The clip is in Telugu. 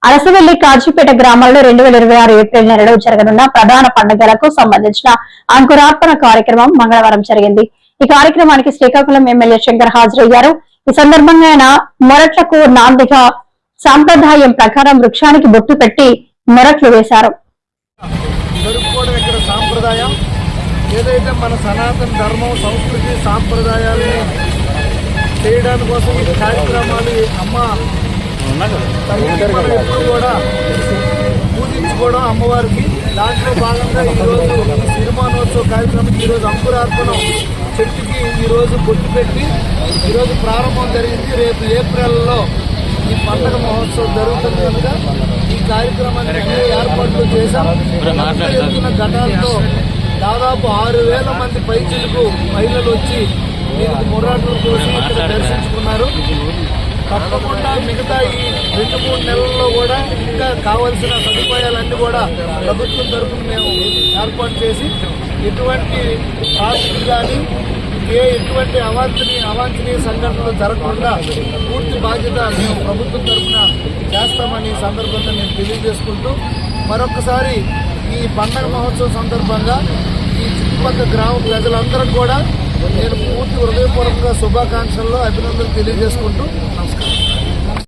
అరసవెల్లి కాజీపేట గ్రామాల్లో 2026 ఏప్రిల్ నెలలో జరగనున్న ప్రధాన పండుగలకు సంబంధించిన అంకురార్పణ కార్యక్రమం మంగళవారం జరిగింది. ఈ కార్యక్రమానికి శ్రీకాకుళం ఎమ్మెల్యే శంకర్ హాజరయ్యారు. ఈ సందర్భంగా ఆయన మొరట్లకు నాందిగా సాంప్రదాయం ప్రకారం వృక్షానికి బొట్టు పెట్టి మొరట్లు వేశారు. ఏదైతే మన సనాతన ధర్మం సంస్కృతి సాంప్రదాయాలని చేయడానికి కోసం ఈ కార్యక్రమాలు అమ్మ కూడా పూజించుకోవడం అమ్మవారికి దాంట్లో భాగంగా ఈరోజు సిరిమానోత్సవ కార్యక్రమం ఈరోజు అంకురార్పణం చెట్టుకి ఈరోజు బొట్టు పెట్టి ఈరోజు ప్రారంభం జరిగింది. రేపు ఏప్రిల్లో ఈ పండుగ మహోత్సవం జరుగుతుంది కనుక ఈ కార్యక్రమాన్ని ఏర్పాట్లు చేశాం. ఘటాలతో దాదాపు 6,000 మంది పైచిలకు మహిళలు వచ్చి దీనికి ముర్రాట్లు కోసం ఇక్కడ దర్శించుకున్నారు. తప్పకుండా మిగతా ఈ 2-3 నెలల్లో కూడా ఇంకా కావలసిన సదుపాయాలన్నీ కూడా ప్రభుత్వం తరఫున మేము ఏర్పాటు చేసి ఎటువంటి ట్రాఫిక్ కానీ ఎటువంటి అవాంఛనీయ సంఘటనలు జరగకుండా పూర్తి బాధ్యత మేము ప్రభుత్వం తరఫున చేస్తామని ఈ సందర్భంగా నేను తెలియజేసుకుంటూ మరొకసారి ఈ పండగ మహోత్సవం సందర్భంగా ఈ చుట్టుపక్కల గ్రామ ప్రజలందరూ కూడా నేను పూర్తి హృదయపూర్వకంగా శుభాకాంక్షల్లో అభినందనలు తెలియజేసుకుంటూ నమస్కారం.